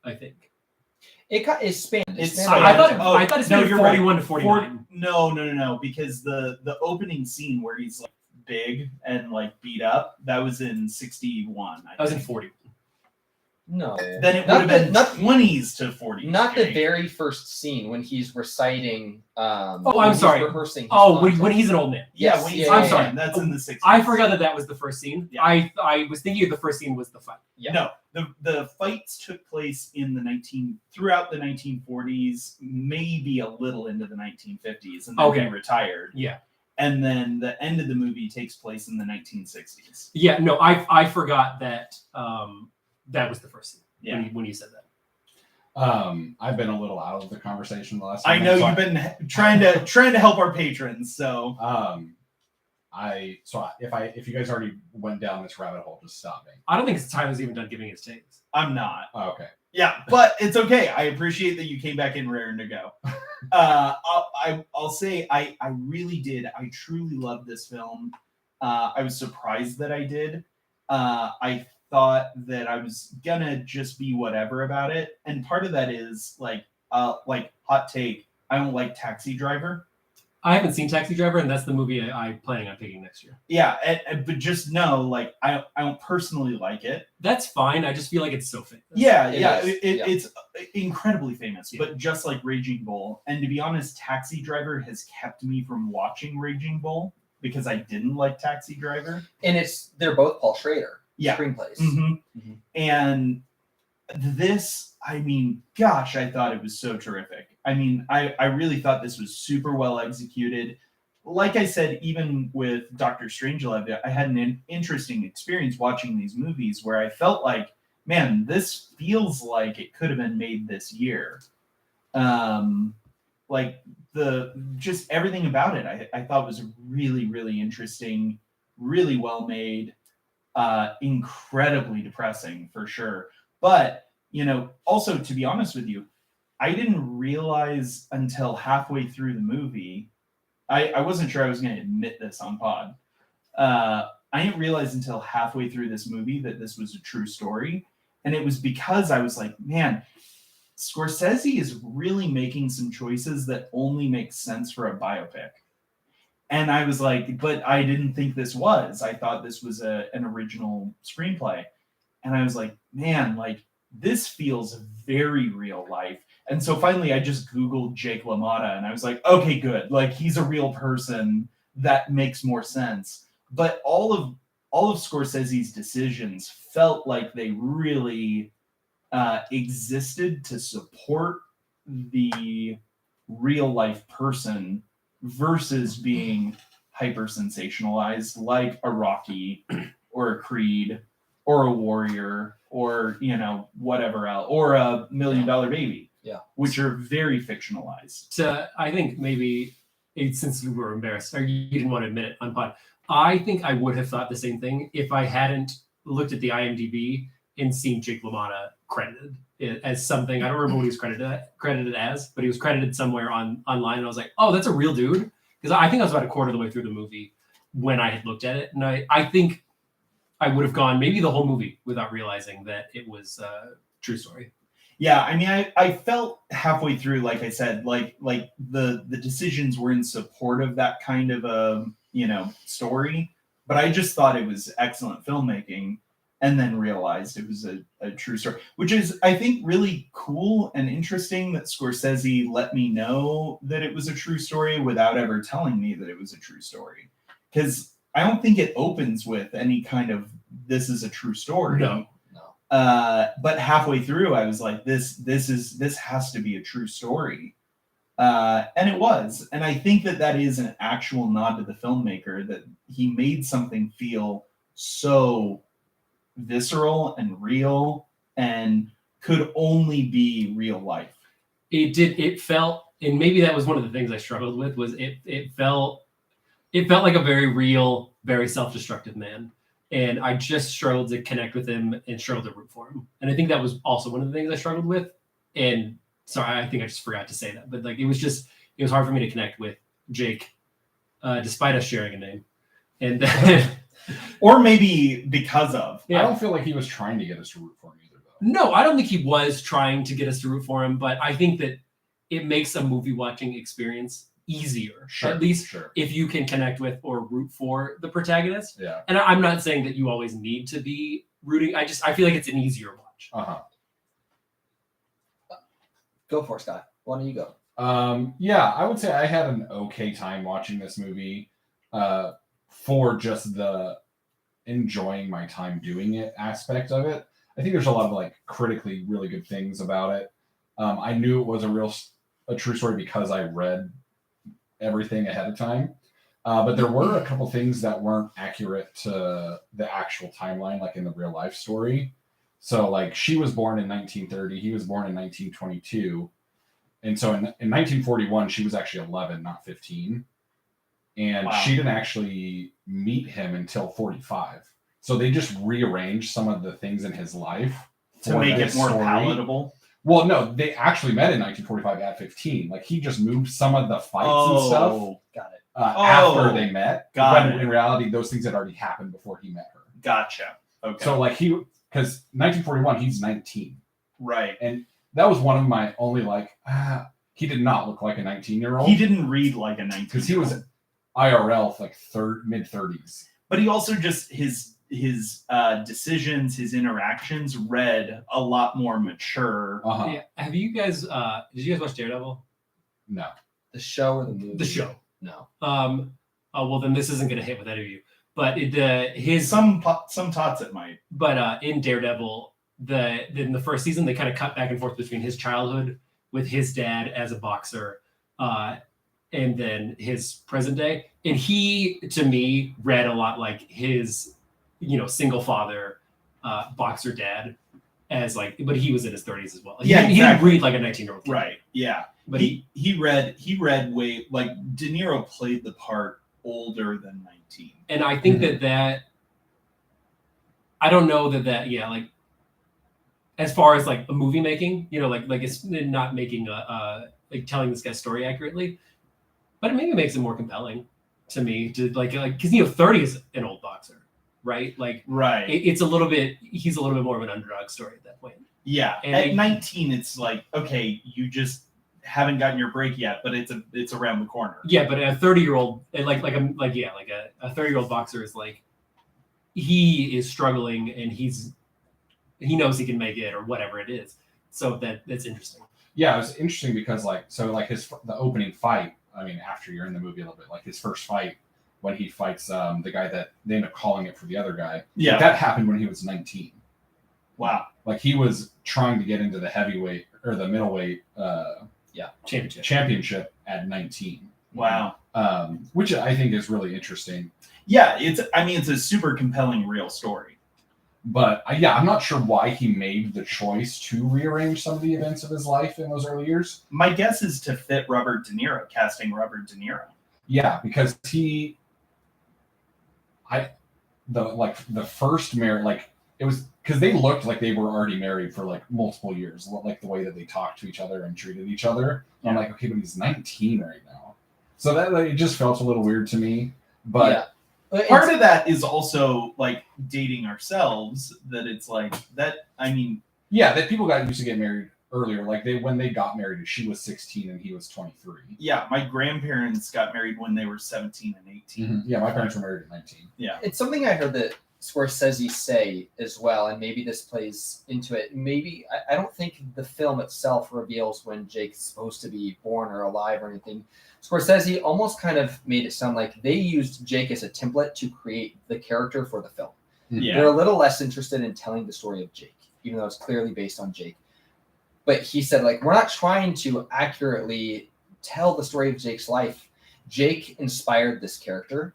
I think. It spanned. I thought it spanned 41 to 49. No, because the opening scene where he's like big and like beat up, that was in 61. That was in 40. No. Then it would have been 20s to 40s. Not the very first scene when he's reciting. I'm sorry. Rehearsing. When he's an old man. Yeah, Yes, I'm sorry. That's in the 60s. I forgot that was the first scene. Yeah. I was thinking the first scene was the fight. Yeah. No, the fights took place in throughout the 1940s, maybe a little into the 1950s, and then he retired. Yeah. And then the end of the movie takes place in the 1960s. Yeah, no, I forgot that that was the first scene. Yeah. When you said that. I've been a little out of the conversation the last. I know you've been trying to help our patrons, so. If you guys already went down this rabbit hole, just stop me. I don't think Tyler's even done giving his takes. I'm not. Oh, okay. Yeah, but it's okay. I appreciate that you came back in raring to go. I'll say I really did. I truly loved this film. I was surprised that I did. I thought that I was gonna just be whatever about it, and part of that is like hot take. I don't like Taxi Driver. I haven't seen Taxi Driver, and that's the movie I'm planning on picking next year. Yeah, but just know, like, I don't personally like it. That's fine. I just feel like it's so famous. It's incredibly famous. Yeah. But just like Raging Bull, and to be honest, Taxi Driver has kept me from watching Raging Bull because I didn't like Taxi Driver. And they're both Paul Schrader screenplays. Mm-hmm. Mm-hmm. And this, I mean, gosh, I thought it was so terrific. I mean, I really thought this was super well executed. Like I said, even with Dr. Strangelove, I had an interesting experience watching these movies where I felt like, man, this feels like it could have been made this year. Like just everything about it, I thought was really, really interesting, really well made, incredibly depressing for sure. But, also to be honest with you, I didn't realize until halfway through the movie, I wasn't sure I was going to admit this on pod. I didn't realize until halfway through this movie that this was a true story. And it was because I was like, man, Scorsese is really making some choices that only make sense for a biopic. And I was like, but I didn't think this was. I thought this was an original screenplay. And I was like, man, like, this feels very real life. And so finally I just Googled Jake LaMotta and I was like, okay, good. Like, he's a real person. That makes more sense. But all of Scorsese's decisions felt like they really existed to support the real life person versus being hyper sensationalized like a Rocky or a Creed or a Warrior or, whatever else, or a $1 Million Baby. Yeah. Which are very fictionalized. So I think maybe since you were embarrassed or you didn't want to admit it on pod, I think I would have thought the same thing if I hadn't looked at the IMDb and seen Jake LaMotta credited as something. I don't remember what he was credited as, but he was credited somewhere online. And I was like, oh, that's a real dude. Because I think I was about a quarter of the way through the movie when I had looked at it. And I think I would have gone maybe the whole movie without realizing that it was a true story. Yeah, I mean, I felt halfway through, like I said, like the decisions were in support of that kind of a story, but I just thought it was excellent filmmaking, and then realized it was a true story, which is, I think, really cool and interesting that Scorsese let me know that it was a true story without ever telling me that it was a true story, because I don't think it opens with any kind of "this is a true story." No. But halfway through, I was like, this has to be a true story. And it was. And I think that is an actual nod to the filmmaker, that he made something feel so visceral and real and could only be real life. It felt, and maybe that was one of the things I struggled with, was it felt like a very real, very self-destructive man. And I just struggled to connect with him and struggled to root for him. And I think that was also one of the things I struggled with. And sorry, I think I just forgot to say that. But like, it was hard for me to connect with Jake, despite us sharing a name. And or maybe because of. Yeah. I don't feel like he was trying to get us to root for him either, though. No, I don't think he was trying to get us to root for him, but I think that it makes a movie watching experience easier. Sure, At least sure. if you can connect with or root for the protagonist. Yeah. And I'm not saying that you always need to be rooting. I feel like it's an easier watch. Uh-huh. Go for it, Scott. Why don't you go? Yeah, I would say I had an okay time watching this movie for just the enjoying my time doing it aspect of it. I think there's a lot of like critically really good things about it. I knew it was a true story because I read everything ahead of time. But there were a couple things that weren't accurate to the actual timeline, like in the real life story. So like she was born in 1930, he was born in 1922. And so in 1941, she was actually 11, not 15. And Wow. she didn't actually meet him until 45. So they just rearranged some of the things in his life To for make this it more story. palatable. Well, no, they actually met in 1945 at 15. Like he just moved some of the fights and stuff Got it. after they met. got when it. in reality, those things had already happened before he met her. Gotcha. Okay. So like because 1941, he's 19. right. That was one of my only he did not look like a 19-year-old. He didn't read like a 19. Because he was IRL like mid 30s. But he also just his decisions, his interactions read a lot more mature. Uh-huh. Yeah. Have you guys? Did you guys watch Daredevil? No. The show or the movie? The show. No. Well, then this isn't going to hit with any of you. But Some tots it might. But in Daredevil, in the first season, they kind of cut back and forth between his childhood with his dad as a boxer, and then his present day. And he, to me, read a lot like his, single father, boxer dad, as like, but he was in his 30s as well. Yeah, he didn't exactly. read like a 19-year-old kid. Right. Yeah. But he read way like De Niro played the part older than 19. and I think that I don't know that like as far as like a movie making, like it's not making like telling this guy's story accurately, but it maybe makes it more compelling to me to like because 30 is an old boxer, right? Like Right. he's a little bit more of an underdog story at that point. Yeah. And At 19, it's like, okay, you just haven't gotten your break yet, but it's around the corner. Yeah, but a 30-year-old like a 30-year-old boxer is like he is struggling and he knows he can make it or whatever it is. So that's interesting. Yeah, it was interesting because the opening fight, I mean, after you're in the movie a little bit, like his first fight when he fights the guy that they end up calling it for the other guy. Yeah. Like, that happened when he was 19. Wow. Like he was trying to get into the heavyweight or the middleweight championship at 19. Wow. Which I think is really interesting. Yeah, it's a super compelling real story. But I'm not sure why he made the choice to rearrange some of the events of his life in those early years. My guess is to fit Robert De Niro, casting Robert De Niro. Yeah, because the first marriage, it was because they looked like they were already married for like multiple years, like the way that they talked to each other and treated each other. Yeah. I'm like, okay, but he's 19 right now, so that it just felt a little weird to me. But Part of that is also like dating ourselves. That it's like that. I mean, that people got used to get married earlier. Like when they got married, she was 16 and he was 23. yeah, my grandparents got married when they were 17 and 18. Yeah, my parents were married at 19. Yeah. It's something I heard that Scorsese say as well, and maybe this plays into it. Maybe I don't think the film itself reveals when Jake's supposed to be born or alive or anything. Scorsese almost kind of made it sound like they used Jake as a template to create the character for the film. Yeah. They're a little less interested in telling the story of Jake, even though it's clearly based on Jake. But he said, we're not trying to accurately tell the story of Jake's life. Jake inspired this character,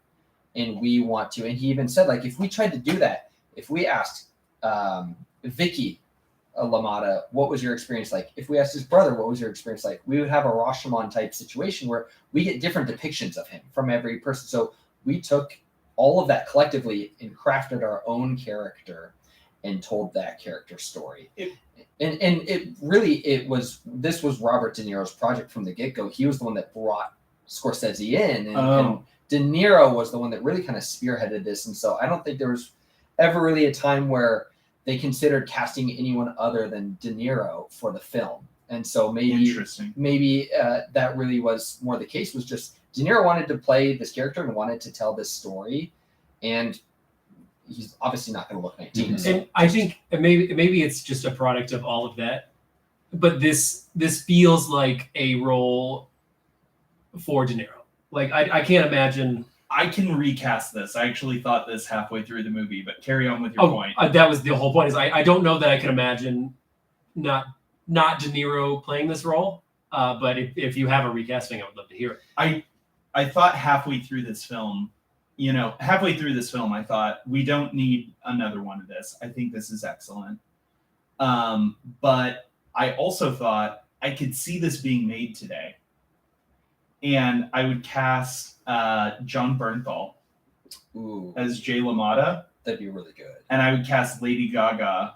and we want to. And he even said, if we tried to do that, if we asked Vicky LaMotta, what was your experience like? If we asked his brother, what was your experience like? We would have a Rashomon type situation where we get different depictions of him from every person. So we took all of that collectively and crafted our own character and told that character story. This was Robert De Niro's project from the get-go. He was the one that brought Scorsese in, and De Niro was the one that really kind of spearheaded this. And so I don't think there was ever really a time where they considered casting anyone other than De Niro for the film, and so maybe Interesting. that really was more the case. Was just De Niro wanted to play this character and wanted to tell this story, and he's obviously not going to look 19. Mhm. So And I think maybe it's just a product of all of that, but this feels like a role for De Niro. Like I can't imagine. I can recast this. I actually thought this halfway through the movie, but carry on with your point. That was the whole point. Is I don't know that I can imagine not De Niro playing this role. But if you have a recasting, I would love to hear it. I thought halfway through this film, I thought we don't need another one of this. I think this is excellent. But I also thought I could see this being made today. And I would cast John Bernthal ooh, as Jay LaMotta, that'd be really good. and I would cast Lady Gaga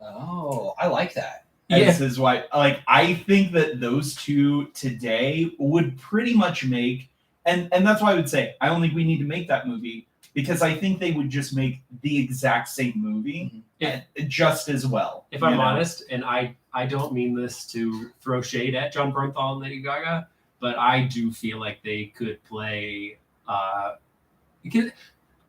Oh, I like that. as his wife. Like, I think that those two today would pretty much make, and that's why I would say I don't think we need to make that movie, because I think they would just make the exact same movie just as well. If you I'm know? honest, and I don't mean this to throw shade at John Bernthal and Lady Gaga, but I do feel like they could play. Because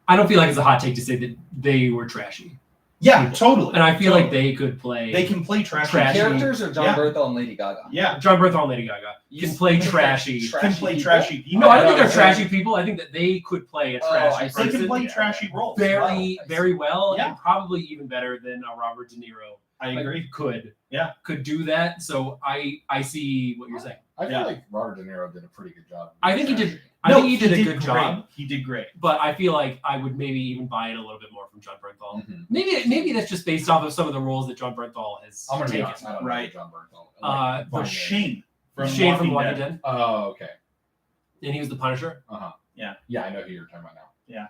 I don't feel like it's a hot take to say that they were trashy, Yeah, totally. and I feel like Totally. they could play. They can play trashy. Trashy. Characters are John Yeah. Bernthal and Lady Gaga. Yeah, John Bernthal and Lady Gaga You can s- play trashy. can play people? trashy. No, I don't think they're Okay. trashy people. I think that they could play a Oh, trashy I see. They person can play Yeah. trashy roles. very, Wow. very well, Yeah. and probably even better than Robert De Niro. I agree. Could do that. So I see what you're saying. I feel Yeah. like Robert De Niro did a pretty good job. I think he did. Trashy. I think he did a good great. job, He did great. but I feel like I would maybe even buy it a little bit more from John Bernthal. Mhm. Maybe that's just based off of some of the roles that John Bernthal has I'm gonna be taken. honest. I don't Right. know John Bernthal. But Fine, yeah. Shane Shane from Walking Dead. Dead, Oh, okay. and he was the Punisher. Yeah, I know who you're talking about now. Yeah.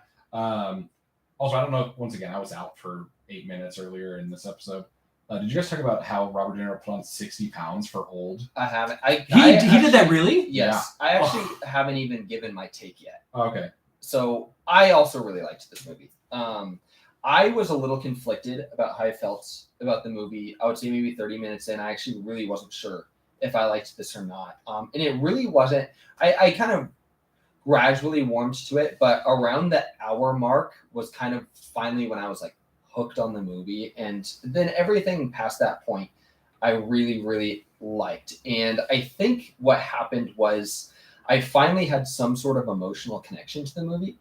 Also, I don't know. Once again, I was out for 8 minutes earlier in this episode. Did you guys talk about how Robert De Niro put on 60 pounds for old? I haven't. He did that really? Yes, I actually haven't even given my take yet. Oh, okay. So I also really liked this movie. I was a little conflicted about how I felt about the movie. I would say maybe 30 minutes in, I actually really wasn't sure if I liked this or not. And it really wasn't. I kind of gradually warmed to it, but around the hour mark was kind of finally when I was like hooked on the movie. And then everything past that point, I really, really liked. And I think what happened was I finally had some sort of emotional connection to the movie.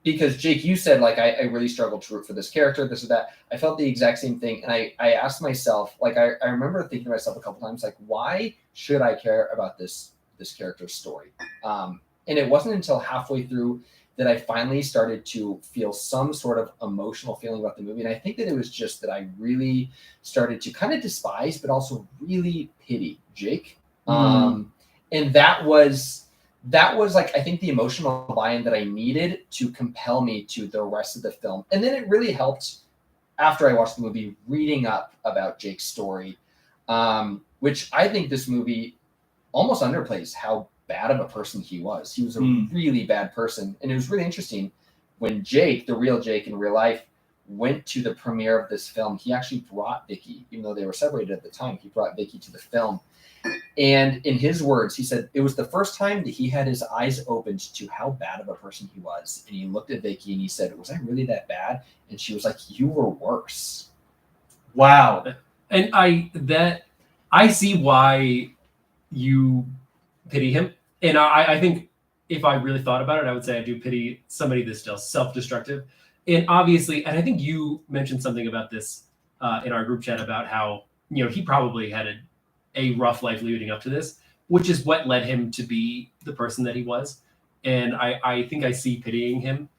Because Jake, you said like I really struggled to root for this character, this or that. I felt the exact same thing, and I asked myself, like I remember thinking to myself a couple times, like why should I care about this character's story? And it wasn't until halfway through that I finally started to feel some sort of emotional feeling about the movie, and I think that it was just that I really started to kind of despise, but also really pity Jake. And that was like I think the emotional buy-in that I needed to compel me to the rest of the film. And then it really helped after I watched the movie reading up about Jake's story, which I think this movie almost underplays how bad of a person he was. He was a really bad person. And it was really interesting when Jake, the real Jake in real life, went to the premiere of this film. He actually brought Vicky, even though they were separated at the time, he brought Vicky to the film. And in his words, he said it was the first time that he had his eyes opened to how bad of a person he was. And he looked at Vicky and he said, "Was I really that bad?" And she was like, "You were worse." Wow. And I see why you pity him. And I think if I really thought about it, I would say I do pity somebody that's still self-destructive. And obviously, and I think you mentioned something about this in our group chat about how, he probably had a rough life leading up to this, which is what led him to be the person that he was. And I think I see pitying him.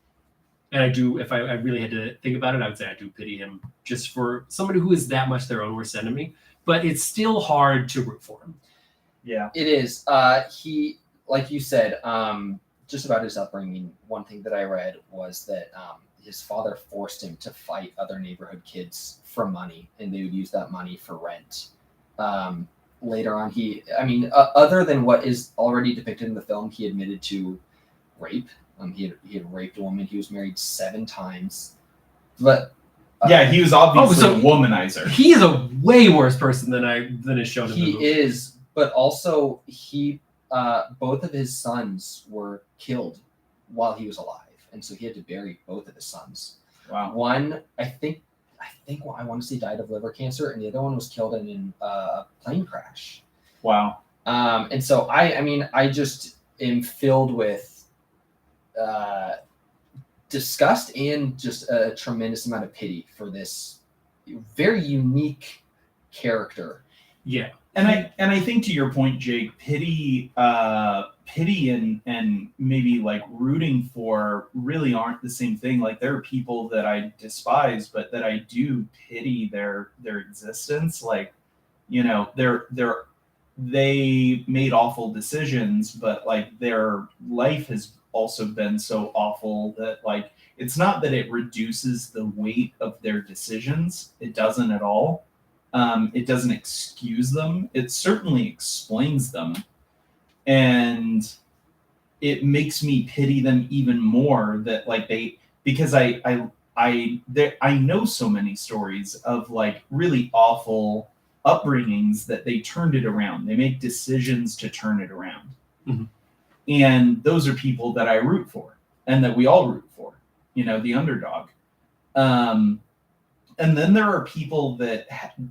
And I do, if I really had to think about it, I would say I do pity him just for somebody who is that much their own worst enemy. But it's still hard to root for him. Yeah. It is. He, like you said, just about his upbringing, one thing that I read was that his father forced him to fight other neighborhood kids for money, and they would use that money for rent. Later on, other than what is already depicted in the film, he admitted to rape. He had raped a woman. He was married 7 times. But Yeah, he was obviously so- a womanizer. He is a way worse person than is shown in the He movie. is, but also both of his sons were killed while he was alive, and so he had to bury both of his sons. Wow. One, I think I want to say died of liver cancer, and the other one was killed in a plane crash. Wow. And so I just am filled with disgust and just a tremendous amount of pity for this very unique character. Yeah. And I think to your point, Jake, pity and maybe like rooting for really aren't the same thing. Like there are people that I despise, but that I do pity their existence. Like, you know, they made awful decisions, but like their life has also been so awful that like it's not that it reduces the weight of their decisions. It doesn't at all. It doesn't excuse them. It certainly explains them, and it makes me pity them even more. That like because I know so many stories of like really awful upbringings that they turned it around. They make decisions to turn it around, Mhm. and those are people that I root for, and that we all root for. You know, the underdog. And then there are people that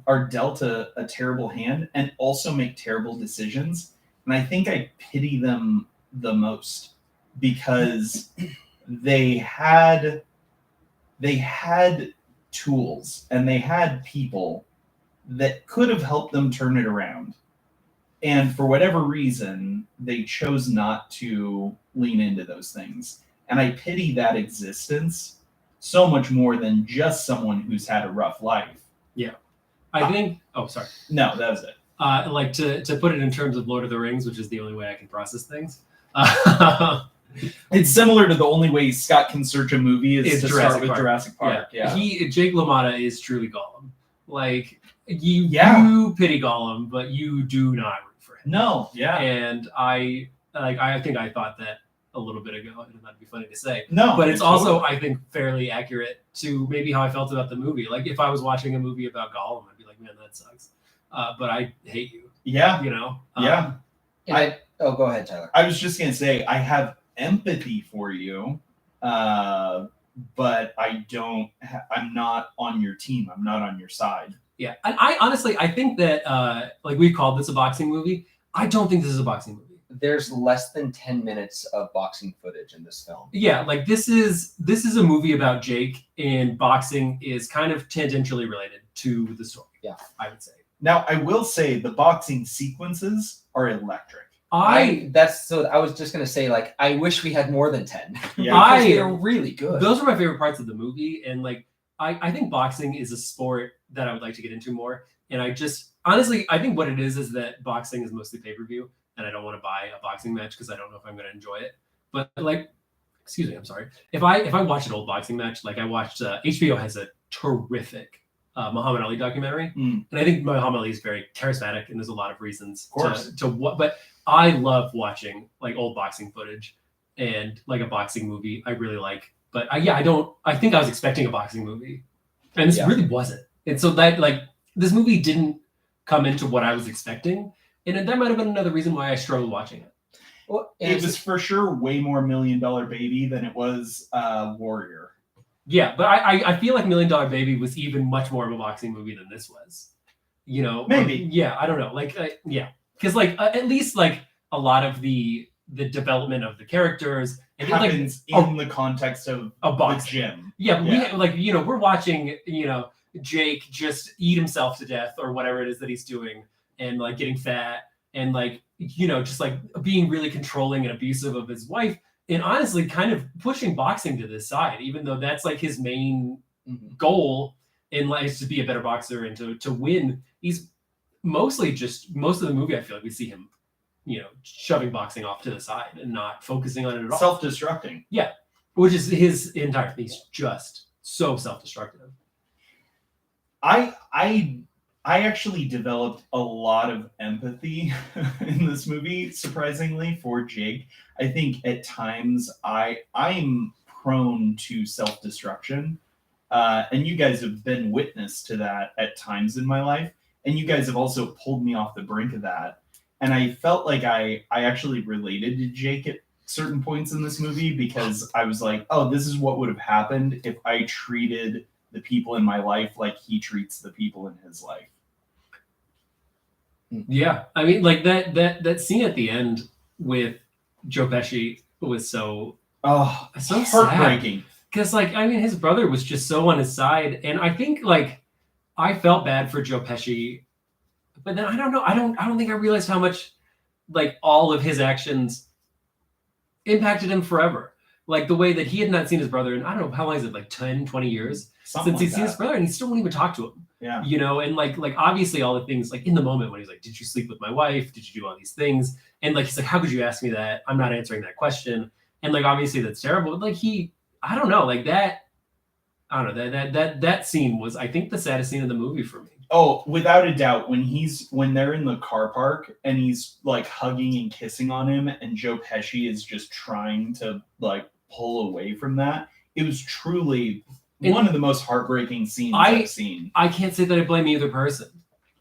are dealt a terrible hand and also make terrible decisions. And I think I pity them the most because they had tools and they had people that could have helped them turn it around. And for whatever reason, they chose not to lean into those things. And I pity that existence so much more than just someone who's had a rough life. I think. Oh, sorry. No, that was it. Like to put it in terms of Lord of the Rings, which is the only way I can process things. It's similar to the only way Scott can search a movie is It's to Jurassic start with Park. Jurassic Park. Yeah. Jake LaMotta is truly Gollum. Like you pity Gollum, but you do not root for him. No, yeah. And I think I thought that a little bit ago, and that'd be funny to say. No. But it's also, I think, fairly accurate to maybe how I felt about the movie. Like if I was watching a movie about Gollum, I'd be like, man, that sucks. But I hate you. Yeah. You know? Yeah. And go ahead, Tyler. I was just gonna say I have empathy for you, but I don't. I'm not on your team. I'm not on your side. Yeah. And I honestly, I think that like we called this a boxing movie. I don't think this is a boxing movie. There's less than 10 minutes of boxing footage in this film. Yeah, like this is a movie about Jake, and boxing is kind of tangentially related to the story. Yeah. I would say. Now I will say the boxing sequences are electric. I was just gonna say, like, I wish we had more than 10. Yeah. Because they're really good. Those are my favorite parts of the movie, and like I think boxing is a sport that I would like to get into more. And I just honestly, I think what it is that boxing is mostly pay-per-view, and I don't want to buy a boxing match because I don't know if I'm going to enjoy it. But like, excuse me, I'm sorry. If I watch an old boxing match, like I watched HBO has a terrific Muhammad Ali documentary, and I think Muhammad Ali is very charismatic, and there's a lot of reasons to what. But I love watching like old boxing footage and like a boxing movie. I really like. But I think I was expecting a boxing movie, and this really wasn't. And so that like this movie didn't come into what I was expecting, and that might have been another reason why I struggled watching it. Well, It was for sure way more $1 Million Baby than it was Warrior. Yeah, but I feel like $1 Million Baby was even much more of a boxing movie than this was. You know, Maybe. Yeah, I don't know. Like, yeah, because like at least like a lot of the development of the characters It and like happens in the context of a the boxing. gym. Yeah, Yeah. we like we're watching Jake just eat himself to death or whatever it is that he's doing, and like getting fat and like just like being really controlling and abusive of his wife, and honestly kind of pushing boxing to this side, even though that's like his main goal in life is to be a better boxer and to win. He's most of the movie I feel like we see him shoving boxing off to the side and not focusing on it at all. Self-destructing. Which is his entire. He's just so self-destructive. I actually developed a lot of empathy in this movie, surprisingly, for Jake. I think at times I'm prone to self-destruction, and you guys have been witness to that at times in my life, and you guys have also pulled me off the brink of that. And I felt like I actually related to Jake at certain points in this movie because I was like, oh, this is what would have happened if I treated the people in my life like he treats the people in his life. Yeah, I mean, like that scene at the end with Joe Pesci was so So sad. heartbreaking. Because, like, I mean, his brother was just so on his side, and I think, like, I felt bad for Joe Pesci, but then I don't know, I don't think I realized how much, like, all of his actions impacted him forever. Like the way that he had not seen his brother in, I don't know, how long is it, like 10, 20 years Something since he's like seen his that. brother, and he still won't even talk to him. Yeah. You know, and like obviously all the things, like in the moment when he's like, did you sleep with my wife? Did you do all these things? And like he's like, how could you ask me that? I'm not answering that question. And like obviously that's terrible. But like I don't know, like that, I don't know, that scene was, I think, the saddest scene in the movie for me. Oh, without a doubt, when they're in the car park and he's like hugging and kissing on him, and Joe Pesci is just trying to like pull away from that, it was truly one of the most heartbreaking scenes I've seen. I can't say that I blame either person.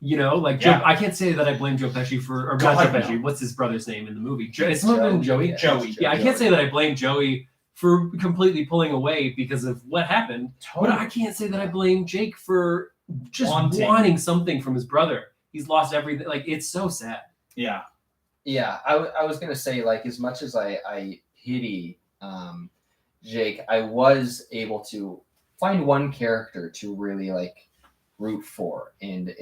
You know, like Yeah. I can't say that I blame Joe Pesci for, or God, not Joe no. Pesci. What's his brother's name in the movie? Is someone named Joey? Joey. Yeah, I can't say that I blame Joey for completely pulling away because of what happened. But I can't say that I blame Jake for just wanting something from his brother. He's lost everything. Like, it's so sad. Yeah. Yeah, I was gonna say, like, as much as I pity Jake, I was able to find one character to really like root for and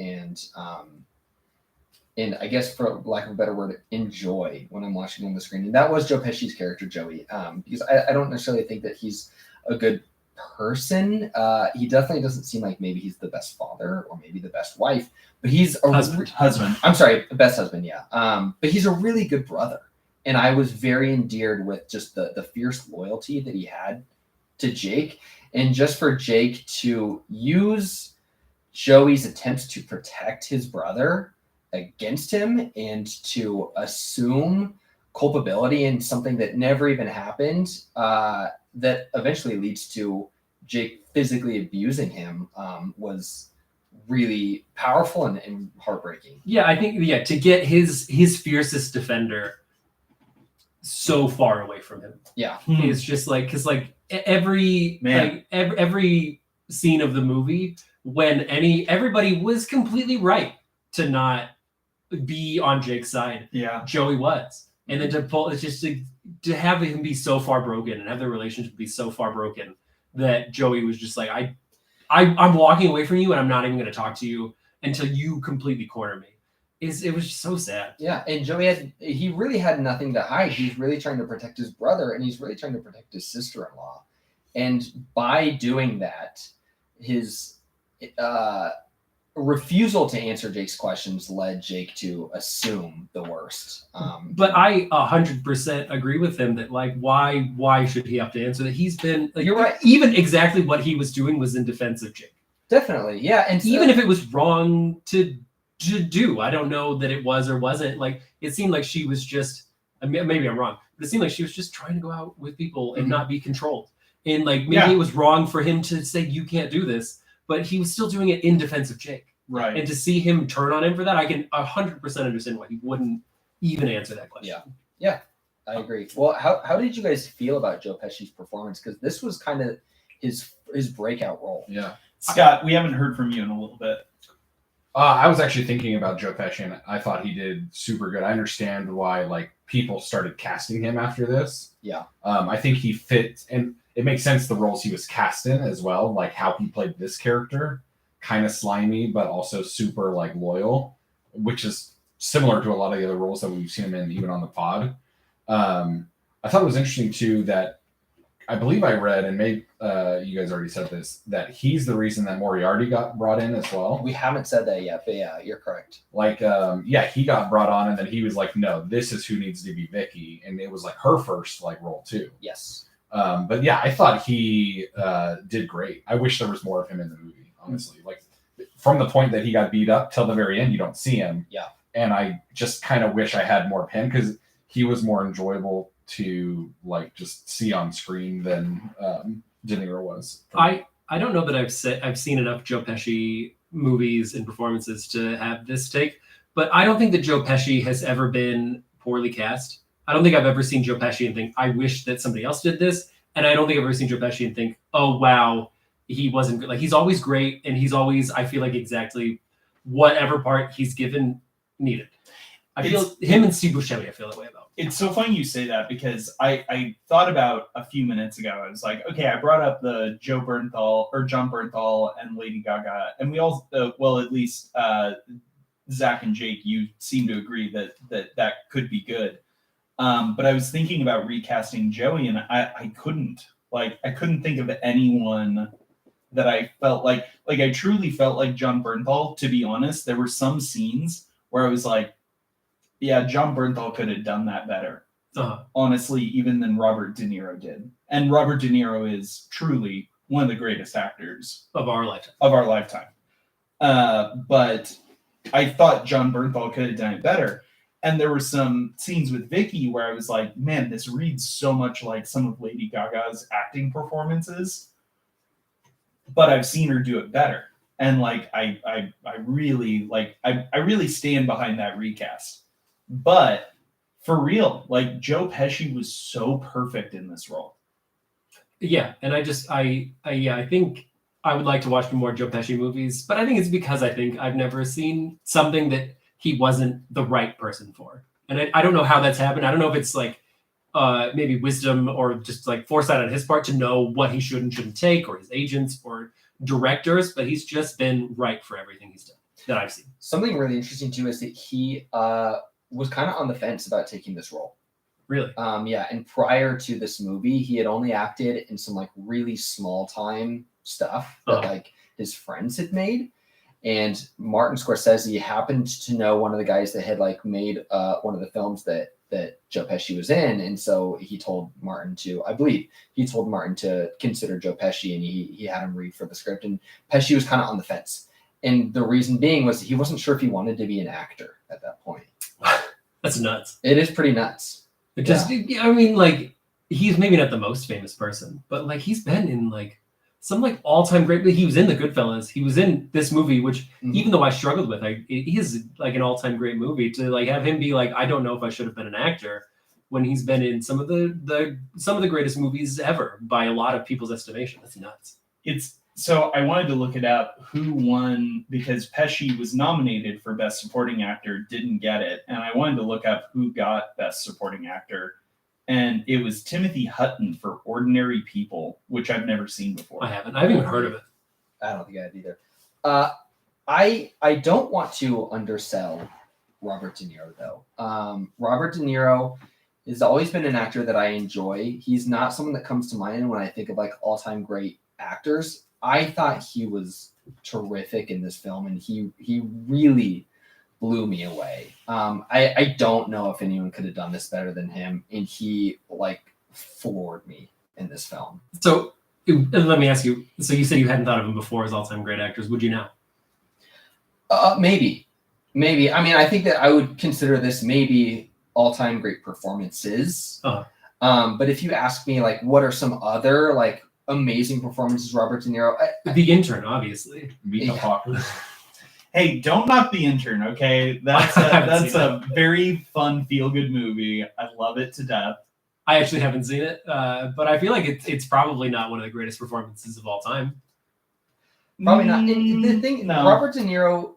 I guess, for lack of a better word, enjoy when I'm watching on the screen. And that was Joe Pesci's character, Joey, because I don't necessarily think that he's a good person. He definitely doesn't seem like maybe he's the best father or maybe the best wife, but he's a Husband. I'm sorry, the best husband, yeah. But he's a really good brother. And I was very endeared with just the fierce loyalty that he had to Jake. And just for Jake to use Joey's attempts to protect his brother against him and to assume culpability in something that never even happened, that eventually leads to Jake physically abusing him, was really powerful and heartbreaking. Yeah, I think, to get his fiercest defender so far away from him. Yeah. It's just like, because like every scene of the movie, when everybody was completely right to not be on Jake's side, Yeah. Joey was. And then it's just to have him be so far broken and have their relationship be so far broken that Joey was just like, I'm walking away from you and I'm not even going to talk to you until you completely corner me. It was just so sad. Yeah, and Joey he really had nothing to hide. He's really trying to protect his brother, and he's really trying to protect his sister-in-law. And by doing that, his refusal to answer Jake's questions led Jake to assume the worst. But I 100% agree with him that, like, why should he have to answer that? He's been, like, You're right. Even exactly what he was doing was in defense of Jake. Definitely, yeah. And Even if it was wrong to do, I don't know that it was or wasn't. Like, it seemed like she was just, I mean, maybe I'm wrong, but it seemed like she was just trying to go out with people and not be controlled. And like, maybe it was wrong for him to say, you can't do this, but he was still doing it in defense of Jake. Right. And to see him turn on him for that, I can 100% understand why he wouldn't even answer that question. Yeah, I agree. Well, how did you guys feel about Joe Pesci's performance? Because this was kind of his breakout role. Yeah. Scott, we haven't heard from you in a little bit. I was actually thinking about Joe Pesci, and I thought he did super good. I understand why like people started casting him after this. Yeah. I think he fit, and it makes sense the roles he was cast in as well, like how he played this character, kind of slimy but also super like loyal, which is similar to a lot of the other roles that we've seen him in, even on the pod. I thought it was interesting too that I believe I read, and maybe you guys already said this, that he's the reason that Moriarty got brought in as well. We haven't said that yet, but yeah, you're correct. Like, he got brought on, and then he was like, no, this is who needs to be Vicky. And it was like her first like role too. Yes. But yeah, I thought he did great. I wish there was more of him in the movie, honestly. Like, from the point that he got beat up till the very end, you don't see him. Yeah. And I just kind of wish I had more of him, because he was more enjoyable to like just see on screen than De Niro was. I I don't know that I've seen enough Joe Pesci movies and performances to have this take, but I don't think that Joe Pesci has ever been poorly cast. I don't think I've ever seen Joe Pesci and think, I wish that somebody else did this. And I don't think I've ever seen Joe Pesci and think, oh wow, he wasn't good. Like he's always great, and he's always, I feel like, exactly whatever part he's given needed. I feel him and Steve Buscemi, I feel that way about. It's so funny you say that because I thought about a few minutes ago. I was like, okay, I brought up the John Bernthal and Lady Gaga, and we all, well, at least Zach and Jake, you seem to agree that could be good. But I was thinking about recasting Joey, and I couldn't think of anyone that I felt like I truly felt like John Bernthal. To be honest, there were some scenes where I was like, yeah, John Bernthal could have done that better. Honestly, even than Robert De Niro did. And Robert De Niro is truly one of the greatest actors Of our lifetime. But I thought John Bernthal could have done it better. And there were some scenes with Vicky where I was like, man, this reads so much like some of Lady Gaga's acting performances. But I've seen her do it better. And like I really stand behind that recast. But for real, like Joe Pesci was so perfect in this role. Yeah, and I think I would like to watch more Joe Pesci movies, but I think it's because I think I've never seen something that he wasn't the right person for. And I don't know how that's happened. I don't know if it's like maybe wisdom or just like foresight on his part to know what he should and shouldn't take, or his agents or directors, but he's just been right for everything he's done that I've seen. Something really interesting too is that he was kind of on the fence about taking this role. Really? Yeah, and prior to this movie, he had only acted in some like really small time stuff that like his friends had made. And Martin Scorsese happened to know one of the guys that had like made one of the films that Joe Pesci was in, and so he told Martin to consider Joe Pesci, and he had him read for the script, and Pesci was kind of on the fence. And the reason being was he wasn't sure if he wanted to be an actor at that point. That's nuts. It is pretty nuts. It just, I mean, like, he's maybe not the most famous person, but like he's been in like some like all-time great. He was in The Goodfellas. He was in this movie, which even though I struggled with, he is like an all-time great movie. To like have him be like, I don't know if I should have been an actor, when he's been in some of the greatest movies ever by a lot of people's estimation. That's nuts. So I wanted to look it up who won, because Pesci was nominated for Best Supporting Actor, didn't get it. And I wanted to look up who got Best Supporting Actor. And it was Timothy Hutton for Ordinary People, which I've never seen before. I haven't even heard of it. I don't think I have either. I don't want to undersell Robert De Niro, though. Robert De Niro has always been an actor that I enjoy. He's not someone that comes to mind when I think of like all-time great actors. I thought he was terrific in this film, and he really blew me away. I don't know if anyone could have done this better than him, and he like floored me in this film. So let me ask you. So you said you hadn't thought of him before as all-time great actors. Would you now? Maybe. I mean, I think that I would consider this maybe all-time great performances. But if you ask me, like, what are some other like amazing performances Robert De Niro? The Intern, obviously. Meet the Fockers. Hey, don't knock The Intern, okay? That's a very fun, feel-good movie. I love it to death. I actually haven't seen it, but I feel like it's probably not one of the greatest performances of all time. Probably not. And the thing, No. Robert De Niro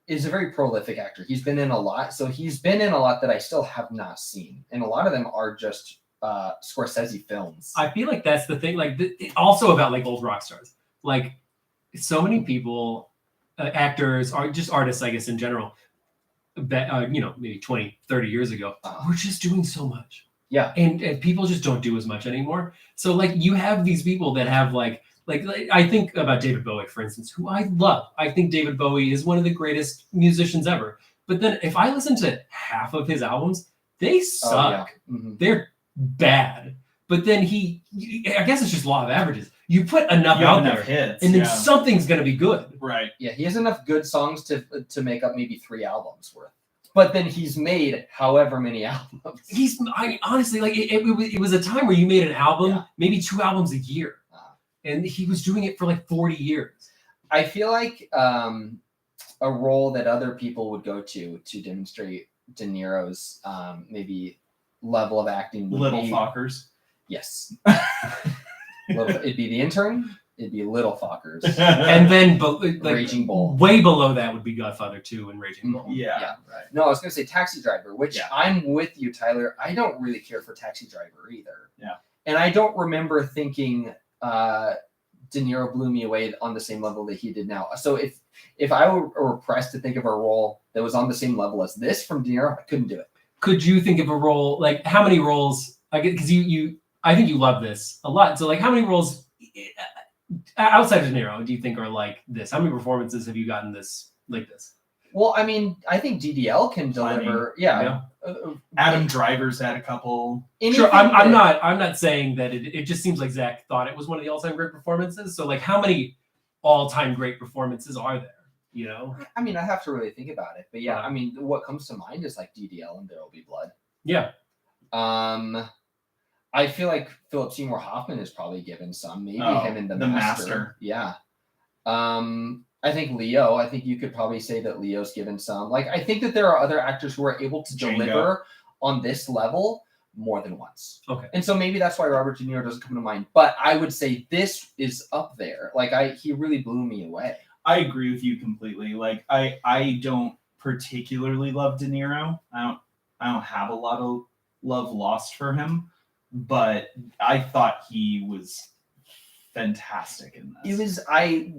is a very prolific actor. He's been in a lot. So he's been in a lot that I still have not seen. And a lot of them are just Scorsese films. I feel like that's the thing. Like, also about like old rock stars. Like, so many people, actors, are just artists, I guess, in general, maybe 20, 30 years ago, we're just doing so much. Yeah. And people just don't do as much anymore. So, like, you have these people that have, like I think about David Bowie, for instance, who I love. I think David Bowie is one of the greatest musicians ever. But then if I listen to half of his albums, they suck. They're bad. But then I guess it's just law of averages. You put enough out there, hits, and then something's going to be good. Right. Yeah, he has enough good songs to make up maybe 3 albums worth. But then he's made however many albums. Honestly, like, it was a time where you made an album, maybe 2 albums a year. and he was doing it for like 40 years. I feel like a role that other people would go to demonstrate De Niro's maybe level of acting would Little be, Fockers. Yes. It'd be The Intern. It'd be Little Fockers. And then like, Raging Bull. way below that would be Godfather 2 and Raging Bull. Yeah. Yeah. Right. No, I was going to say Taxi Driver, which Yeah. I'm with you, Tyler. I don't really care for Taxi Driver either. Yeah. And I don't remember thinking De Niro blew me away on the same level that he did now. So if I were pressed to think of a role that was on the same level as this from De Niro, I couldn't do it. Could you think of a role, like how many roles, I get, because I think you love this a lot. So like how many roles outside of De Niro do you think are like this? How many performances have you gotten this like this? Well, I mean, I think DDL can deliver. Yeah. Adam Driver's had a couple. Sure, I'm that- not saying that it just seems like Zach thought it was one of the all-time great performances. So like how many all-time great performances are there? You know? I mean, I have to really think about it. But yeah, Right. I mean, what comes to mind is like DDL and There Will Be Blood. Yeah. I feel like Philip Seymour Hoffman is probably given some. Maybe Oh, him in The the Master. Yeah. I think Leo. I think you could probably say that Leo's given some. Like, I think that there are other actors who are able to Django. deliver on this level more than once. Okay. And so maybe that's why Robert De Niro doesn't come to mind. But I would say this is up there. Like, he really blew me away. I agree with you completely. Like I don't particularly love De Niro. I don't have a lot of love lost for him, but I thought he was fantastic in this. I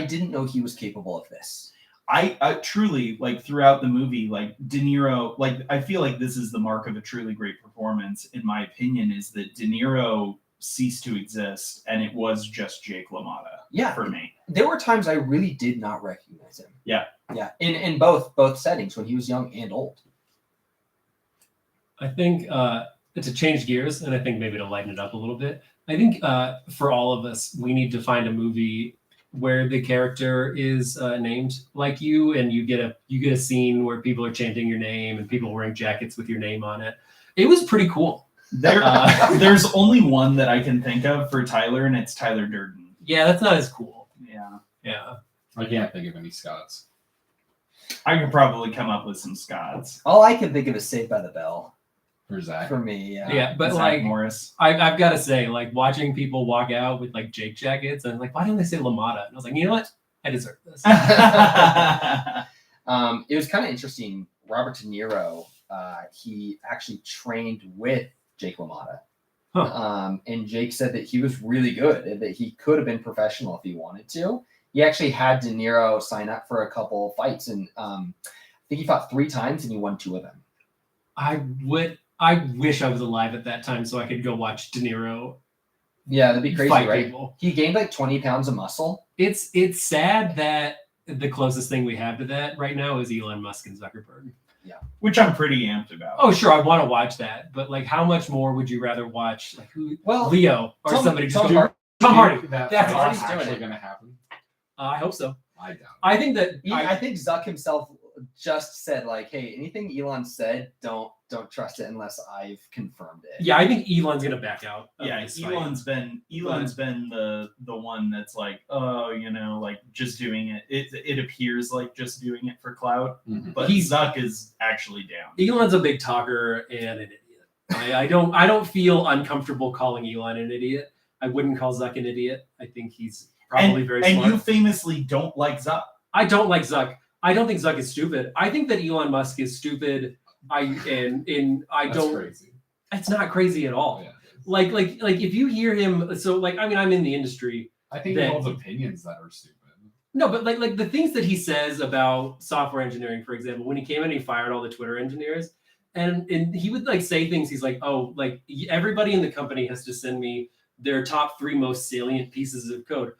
didn't know he was capable of this. I truly, like, throughout the movie, like De Niro, like I feel like this is the mark of a truly great performance, in my opinion, is that De Niro ceased to exist and it was just Jake LaMotta Yeah. for me. There were times I really did not recognize him. Yeah. Yeah. In both settings, when he was young and old. I think to change gears, and I think maybe to lighten it up a little bit, I think for all of us, we need to find a movie where the character is named like you, and you get a scene where people are chanting your name and people wearing jackets with your name on it. It was pretty cool. There's only one that I can think of for Tyler, and it's Tyler Durden. Yeah, that's not as cool. Yeah. I can't think of any Scots. I could probably come up with some Scots. All I can think of is Saved by the Bell For Zach. for me. Yeah. Yeah, but Zach like Morris. I've got to say, like watching people walk out with like Jake jackets, and like, why didn't they say LaMotta? And I was like, you know what? I deserve this. It was kind of interesting. Robert De Niro, he actually trained with Jake LaMotta. And Jake said that he was really good and that he could have been professional if he wanted to. He actually had De Niro sign up for a couple fights, and I think he fought 3 times and he won 2 of them. I wish I was alive at that time so I could go watch De Niro Yeah, that'd be crazy, fight right? people. He gained like 20 pounds of muscle. It's sad that the closest thing we have to that right now is Elon Musk and Zuckerberg. Which I'm pretty amped about. Oh, sure, I want to watch that, but like, how much more would you rather watch? Like, who? Well, Leo or Tom- somebody? Tom just Hardy. Tom Hardy. That's That's Hardy's actually doing it. going to happen. I hope so. I doubt. I think that I think Zuck himself just said like, "Hey, anything Elon said, don't trust it unless I've confirmed it." yeah, I think Elon's gonna back out. Of Yeah, this fight. Elon's been the one that's like, oh, like just doing it. It appears like just doing it for clout, Mhm. but Zuck is actually down. Elon's a big talker and an idiot. I don't feel uncomfortable calling Elon an idiot. I wouldn't call Zuck an idiot. I think he's probably very and smart. you famously don't like Zuck. I don't like Zuck. I don't think Zuck is stupid. I think that Elon Musk is stupid. I That's don't. crazy. It's not crazy at all. Yeah. Like if you hear him, so like I mean I'm in the industry. I think That- he holds opinions that are stupid. No, but like the things that he says about software engineering, for example, when he came in, he fired all the Twitter engineers, and he would like say things. He's like, oh, like everybody in the company has to send me their top 3 most salient pieces of code.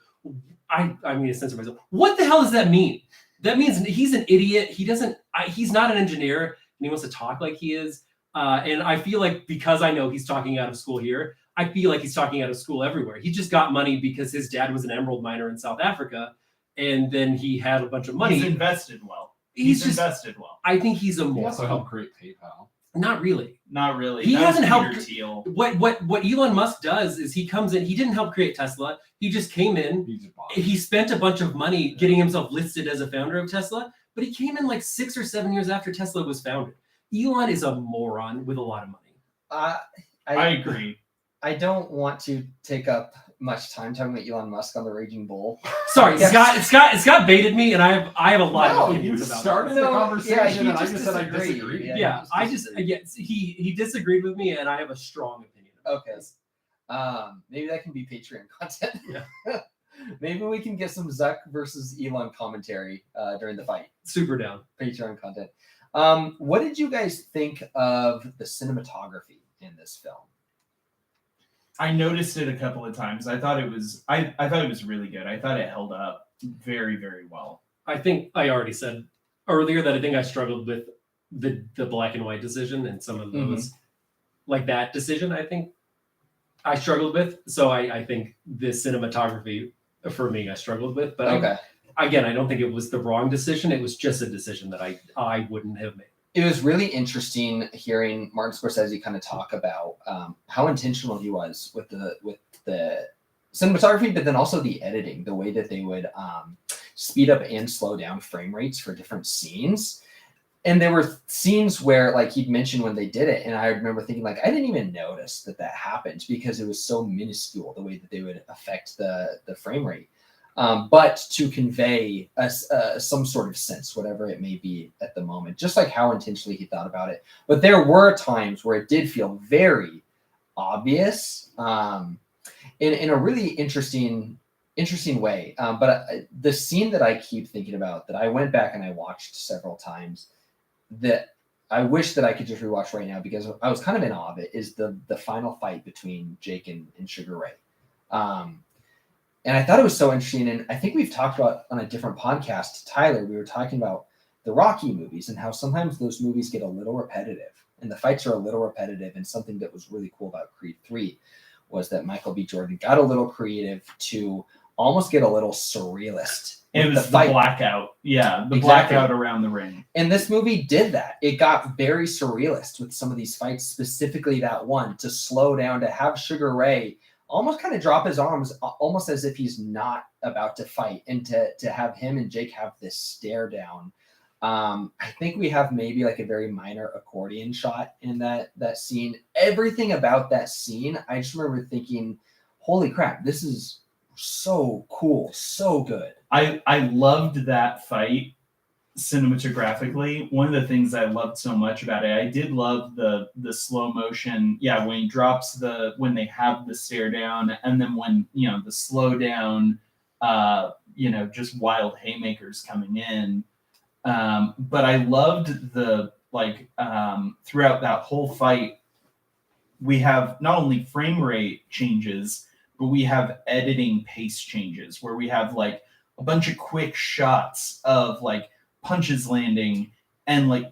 I mean, to censor myself. What the hell does that mean? That means he's an idiot. He doesn't. He's not an engineer, and he wants to talk like he is. And I feel like because I know he's talking out of school here, I feel like he's talking out of school everywhere. He just got money because his dad was an emerald miner in South Africa, and then he had a bunch of money. He's invested well. He's just. invested well. I think he's a He moron. also helped create PayPal. Not really. Not really. He That was hasn't Peter helped- Thiel. What Elon Musk does is he comes in. He didn't help create Tesla. He just came in. He just bought. He spent a bunch of money getting himself listed as a founder of Tesla, but he came in like 6 or 7 years after Tesla was founded. Elon is a moron with a lot of money. I I agree. I don't want to take up much time talking about Elon Musk on the Raging Bull. Sorry, Yes. Scott baited me, and I have a lot No, of you opinions about started it. the No, conversation, yeah, he and I just just said I disagreed. disagree. Yeah. Yeah, he I just just he disagreed with me, and I have a strong opinion. About Okay. this. Maybe that can be Patreon content. Yeah. Maybe we can get some Zuck versus Elon commentary during the fight. Super down. Patreon content. What did you guys think of the cinematography in this film? I noticed it a couple of times. I thought it was really good. I thought it held up very, very well. I think I already said earlier that I think I struggled with the black and white decision and some of those like that decision. I think I struggled with. So I think the cinematography for me I struggled with. But Okay. Again, I don't think it was the wrong decision. It was just a decision that I wouldn't have made. It was really interesting hearing Martin Scorsese kind of talk about how intentional he was with the cinematography, but then also the editing, the way that they would speed up and slow down frame rates for different scenes. And there were scenes where, like he'd mentioned when they did it, and I remember thinking, like, I didn't even notice that happened because it was so minuscule the way that they would affect the frame rate. But to convey some sort of sense, whatever it may be at the moment, just like how intentionally he thought about it. But there were times where it did feel very obvious in a really interesting way. But the scene that I keep thinking about, that I went back and I watched several times, that I wish that I could just rewatch right now because I was kind of in awe of it, is the final fight between Jake and Sugar Ray. And I thought it was so interesting. And I think we've talked about on a different podcast, Tyler, we were talking about the Rocky movies and how sometimes those movies get a little repetitive and the fights are a little repetitive. And something that was really cool about Creed 3 was that Michael B. Jordan got a little creative to almost get a little surrealist. It with was the fight. blackout. Yeah, the Exactly. blackout around the ring. And this movie did that. It got very surrealist with some of these fights, specifically that one, to slow down, to have Sugar Ray almost kind of drop his arms, almost as if he's not about to fight, and to have him and Jake have this stare down. I think we have maybe like a very minor accordion shot in that scene. Everything about that scene, I just remember thinking, holy crap, this is so cool, so good. I loved that fight cinematographically. One of the things I loved so much about it, I did love the slow motion. Yeah, when he drops when they have the stare down, and then when the slow down, just wild haymakers coming in. But I loved the throughout that whole fight, we have not only frame rate changes, but we have editing pace changes where we have like a bunch of quick shots of like punches landing and like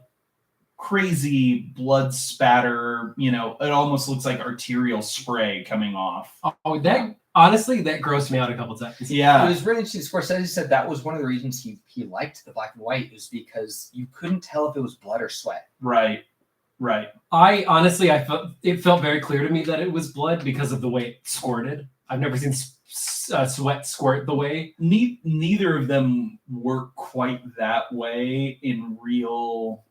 crazy blood spatter. It almost looks like arterial spray coming off. Oh, that honestly, that grossed me out a couple times. It Yeah. was really interesting. Scorsese said that was one of the reasons he liked the black and white, is because you couldn't tell if it was blood or sweat. Right. I honestly, it felt very clear to me that it was blood because of the way it squirted. I've never seen sweat squirt the way. Neither of them work quite that way in real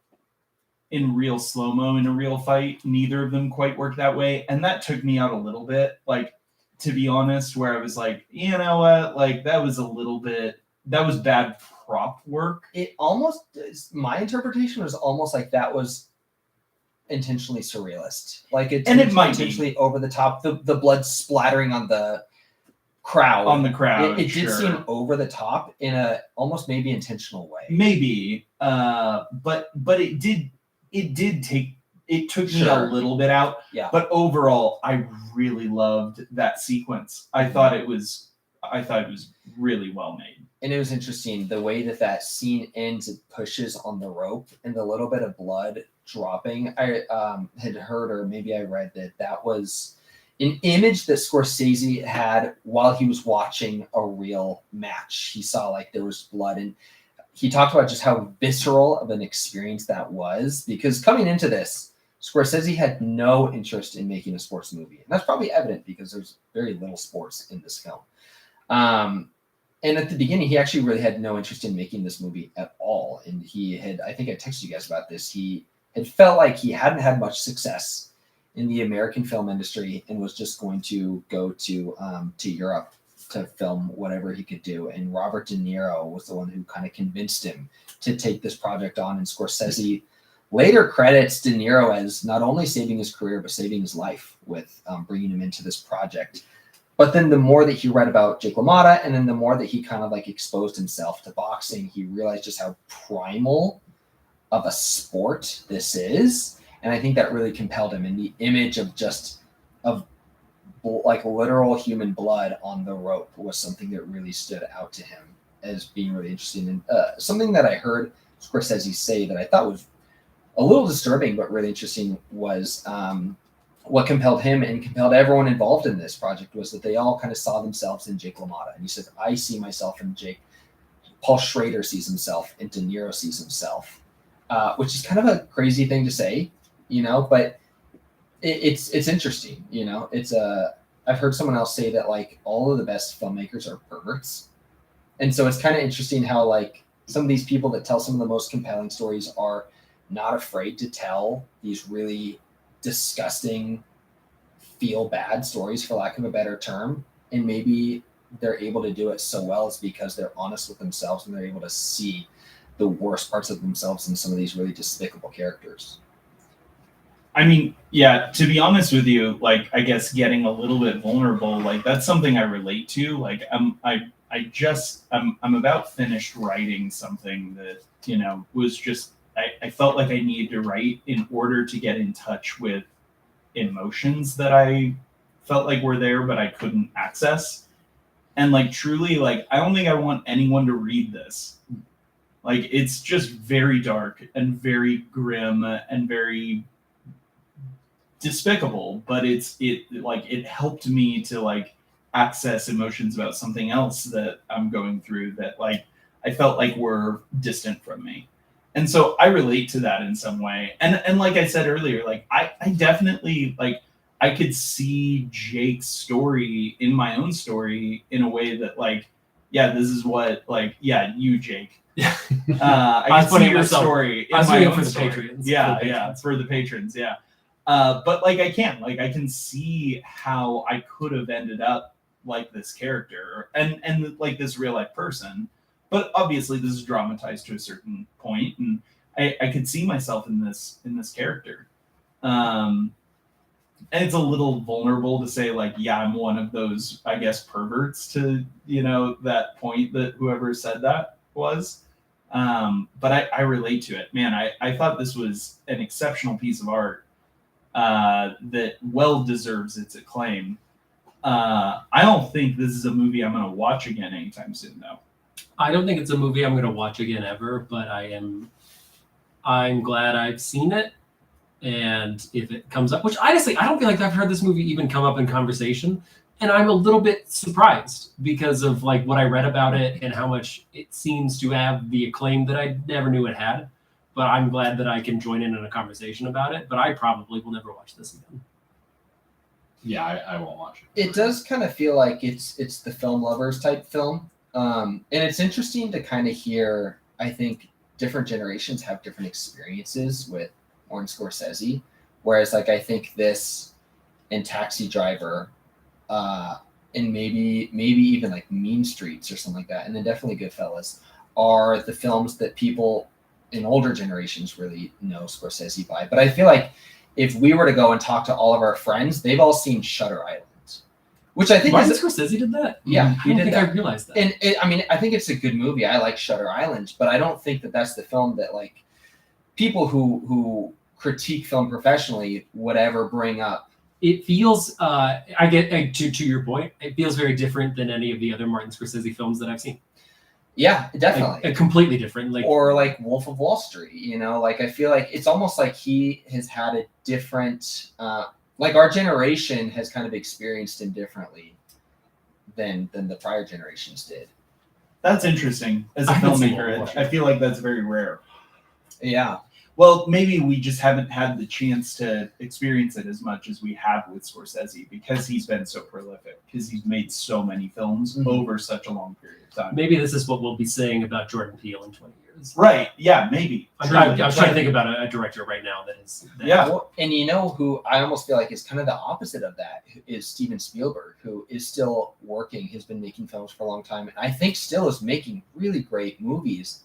slow-mo in a real fight. Neither of them quite work that way, and that took me out a little bit, like, to be honest, where I was like, you know what, like, that was bad prop work. It almost, my interpretation was almost like that was intentionally surrealist. Like it might be. intentionally over the top, the blood splattering on the crowd. It did seem over the top in a almost maybe intentional way. Maybe, but it took me a Sure. little bit out. Yeah. But overall, I really loved that sequence. I thought it was really well made. And it was interesting the way that scene ends. It pushes on the rope and the little bit of blood dropping. I had heard, or maybe I read, that was an image that Scorsese had while he was watching a real match. He saw like there was blood, and he talked about just how visceral of an experience that was, because coming into this, Scorsese had no interest in making a sports movie. And that's probably evident because there's very little sports in this film. And at the beginning, he actually really had no interest in making this movie at all. And he had, I think I texted you guys about this, he had felt like he hadn't had much success in the American film industry and was just going to go to Europe to film whatever he could do. And Robert De Niro was the one who kind of convinced him to take this project on. And Scorsese later credits De Niro as not only saving his career, but saving his life with bringing him into this project. But then the more that he read about Jake LaMotta, and then the more that he kind of like exposed himself to boxing, he realized just how primal of a sport this is. And I think that really compelled him. And the image of like literal human blood on the rope was something that really stood out to him as being really interesting. And something that I heard Scorsese say that I thought was a little disturbing, but really interesting was what compelled him and compelled everyone involved in this project was that they all kind of saw themselves in Jake LaMotta. And he said, I see myself in Jake. Paul Schrader sees himself and De Niro sees himself, which is kind of a crazy thing to say, but it's interesting, I've heard someone else say that like all of the best filmmakers are perverts. And so it's kind of interesting how like some of these people that tell some of the most compelling stories are not afraid to tell these really disgusting, feel bad stories, for lack of a better term. And maybe they're able to do it so well is because they're honest with themselves and they're able to see the worst parts of themselves in some of these really despicable characters. I mean, yeah, to be honest with you, like, I guess getting a little bit vulnerable, like that's something I relate to. Like I'm about finished writing something that, was just, I felt like I needed to write in order to get in touch with emotions that I felt like were there, but I couldn't access. And like, truly, like, I don't think I want anyone to read this. Like, it's just very dark and very grim and very despicable, but it helped me to like access emotions about something else that I'm going through that like I felt like were distant from me. And so I relate to that in some way. And like I said earlier, like I definitely like I could see Jake's story in my own story in a way that like, yeah, this is what like, yeah, you, Jake. Yeah. I can see your story in my own for the story. Patreons. Yeah, for the patrons, yeah. But like I can see how I could have ended up like this character and like this real life person. But obviously this is dramatized to a certain point, and I could see myself in this character. And it's a little vulnerable to say like, yeah, I'm one of those, I guess, perverts to, that point that whoever said that was. But I relate to it. Man, I thought this was an exceptional piece of art that well deserves its acclaim. I don't think this is a movie I'm going to watch again anytime soon, though. I don't think it's a movie I'm going to watch again ever, but I'm glad I've seen it. And if it comes up, which honestly, I don't feel like I've heard this movie even come up in conversation. And I'm a little bit surprised because of like what I read about it and how much it seems to have the acclaim that I never knew it had. But I'm glad that I can join in a conversation about it. But I probably will never watch this again. Yeah, I won't watch it. It does kind of feel like it's the film lovers type film. And it's interesting to kind of hear, I think different generations have different experiences with Martin Scorsese. Whereas like, I think this and Taxi Driver, and maybe even like Mean Streets or something like that, and then definitely Goodfellas are the films that people in older generations really know Scorsese by. But I feel like if we were to go and talk to all of our friends, they've all seen Shutter Island, which I think Martin Scorsese did that? Yeah, I don't think I realized that. And I think it's a good movie. I like Shutter Island, but I don't think that that's the film that like people who critique film professionally would ever bring up. It feels, I get to your point, it feels very different than any of the other Martin Scorsese films that I've seen. Yeah, definitely. Like, completely different. Like, or like Wolf of Wall Street, like I feel like it's almost like he has had a different, like our generation has kind of experienced him differently than the prior generations did. That's interesting. As a filmmaker, I feel like that's very rare. Yeah. Well, maybe we just haven't had the chance to experience it as much as we have with Scorsese because he's been so prolific, because he's made so many films Mhm. over such a long period of time. Maybe this is what we'll be saying about Jordan Peele in 20 years. Right. Yeah, maybe. I'm Truly. trying to think about a director right now that is. That, Yeah. Well, and you know who I almost feel like is kind of the opposite of that is Steven Spielberg, who is still working, has been making films for a long time, and I think still is making really great movies.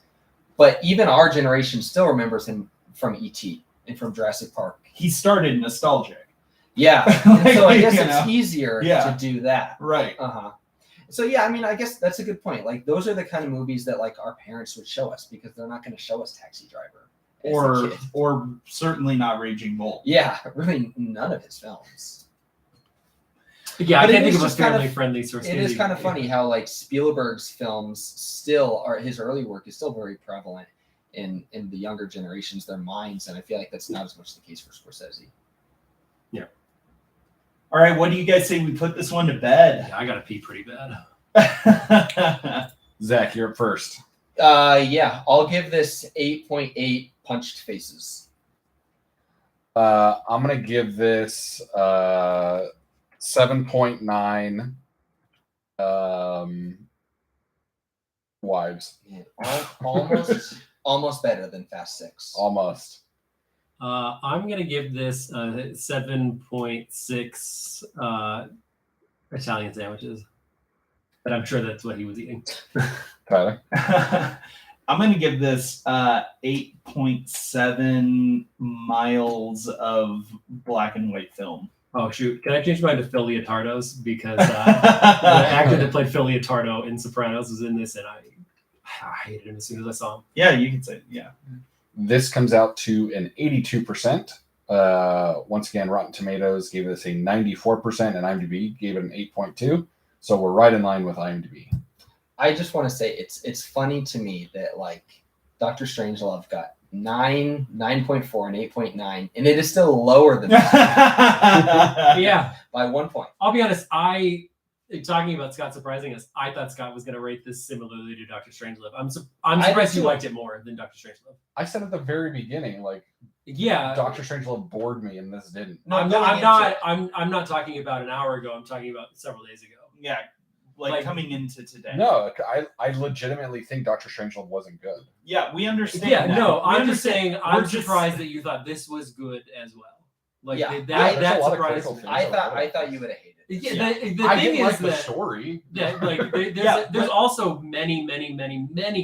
But even our generation still remembers him from E.T. and from Jurassic Park. He started nostalgic. Yeah, and so I guess You it's know? easier Yeah. to do that. Right. Uh-huh. So yeah, I mean, I guess that's a good point. Like those are the kind of movies that like our parents would show us because they're not going to show us Taxi Driver as a kid. Or certainly not Raging Bull. Yeah, really none of his films. Yeah, But I it can't think is of a just kind of- family-friendly source. It is kind of funny how like Spielberg's films still are his early work is still very prevalent in the younger generations, their minds, and I feel like that's not as much the case for Scorsese. All right, what do you guys say we put this one to bed? Yeah, I gotta pee pretty bad. Zach, you're up first. Yeah, I'll give this 8.8 punched faces. I'm gonna give this 7.9 wives. Yeah, almost better than Fast Six. Almost. I'm gonna give this 7.6 Italian sandwiches, but I'm sure that's what he was eating. Tyler. I'm going to give this 8.7 miles of black and white film. Oh shoot! Can I change mine to Phil Leotardo's because the actor that played Phil Leotardo in Sopranos was in this, and I hated him as soon as I saw him. Yeah, you can say, yeah. This comes out to an 82%. Once again, Rotten Tomatoes gave this a 94%, and IMDb gave it an 8.2. So we're right in line with IMDb. I just want to say it's funny to me that like Dr. Strangelove got 9, 9.4, and 8.9, and it is still lower than that Yeah, by 1 point. I'll be honest. Talking about Scott surprising us, I thought Scott was going to rate this similarly to Doctor Strangelove. I'm surprised you too. liked it more than Doctor Strangelove. I said at the very beginning, like, Yeah, Doctor Strangelove bored me, and this didn't. No, I'm going not. into- I'm not talking about an hour ago. I'm talking about several days ago. Yeah, like Like- coming into today. No, I legitimately think Doctor Strangelove wasn't good. Yeah, we understand. Yeah, that. no, We I'm just understand. saying. I'm We're just- surprised that you thought this was good as well. Like Yeah, that. there's a that lot of surprised critical me. things. I thought you would have hated it. Yeah, Yeah. the I thing didn't like is the that story. that like there's Yeah, there's but- also many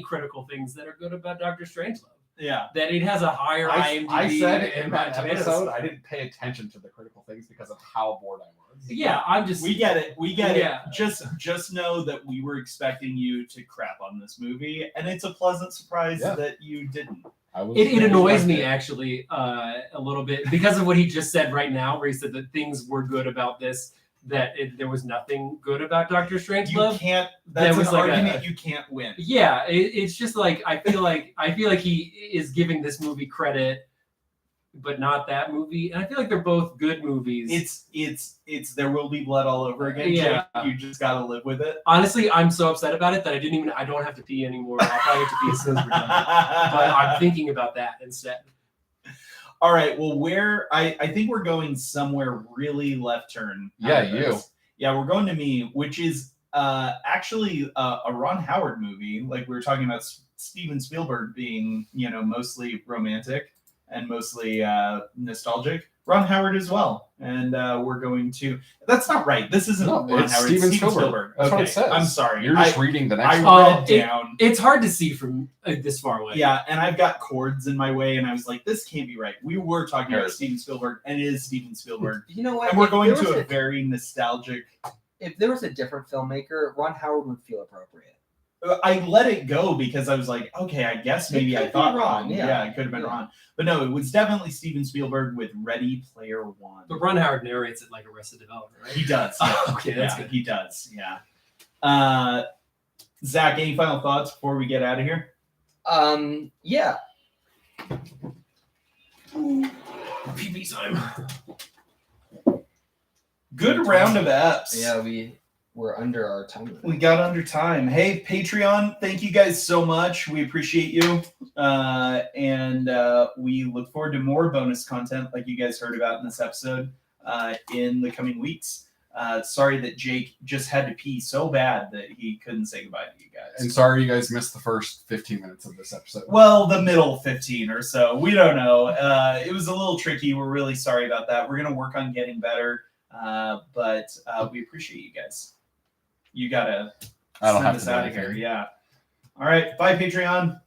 critical things that are good about Doctor Strangelove. Yeah. That it has a higher IMDb. I said in and that Rotten Tomatoes. episode, I didn't pay attention to the critical things because of how bored I was. Yeah, I'm just. We get it. We get Yeah. it. Just know that we were expecting you to crap on this movie, and it's a pleasant surprise Yeah. that you didn't. I was It annoys me expecting- actually a little bit because of what he just said right now, where he said that things were good about this, that there was nothing good about Doctor You Strangelove. can't. There That's was an like argument you can't win. Yeah, it's just like I feel like he is giving this movie credit, but not that movie. And I feel like they're both good movies. It's There Will Be Blood all over again. Yeah. Jake. You just gotta live with it. Honestly, I'm so upset about it that I don't have to pee anymore. I'll probably have to pee as soon as we're done. But I'm thinking about that instead. All right. Well, I think we're going somewhere really left turn. Yeah, out of you. this. Yeah, we're going to me, which is actually a Ron Howard movie. Like we were talking about Steven Spielberg being, mostly romantic and mostly nostalgic. Ron Howard as well. And we're going to. That's not right. This isn't No, Ron it's Howard. Steven Steven Spielberg. That's what it Okay, says. I'm sorry. You're just reading the next I one. read down. It's hard to see from this far away. Yeah, and I've got cords in my way, and I was like, this can't be right. We were talking about Yes. Steven Spielberg, and it is Steven Spielberg. You know what? And we're If going there to was a very nostalgic. if there was a different filmmaker, Ron Howard would feel appropriate. I let it go because I was like, okay, I guess maybe It I could thought be wrong. wrong, yeah. Yeah, it could have been Yeah. wrong. But no, it was definitely Steven Spielberg with Ready Player One. But Ron Howard narrates it like Arrested Development, right? He does. Oh, Yeah. okay, that's Yeah, good. he does. Yeah. Zach, any final thoughts before we get out of here? Yeah. PB time. Good round of apps. Yeah, we we're under our time limit. We got under time. Hey, Patreon, thank you guys so much. We appreciate you. And we look forward to more bonus content like you guys heard about in this episode in the coming weeks. Sorry that Jake just had to pee so bad that he couldn't say goodbye to you guys. And sorry you guys missed the first 15 minutes of this episode. Well, the middle 15 or so. We don't know. It was a little tricky. We're really sorry about that. We're going to work on getting better. But we appreciate you guys. You got to I don't send have us to do out of here. anything. Yeah. All right. Bye, Patreon.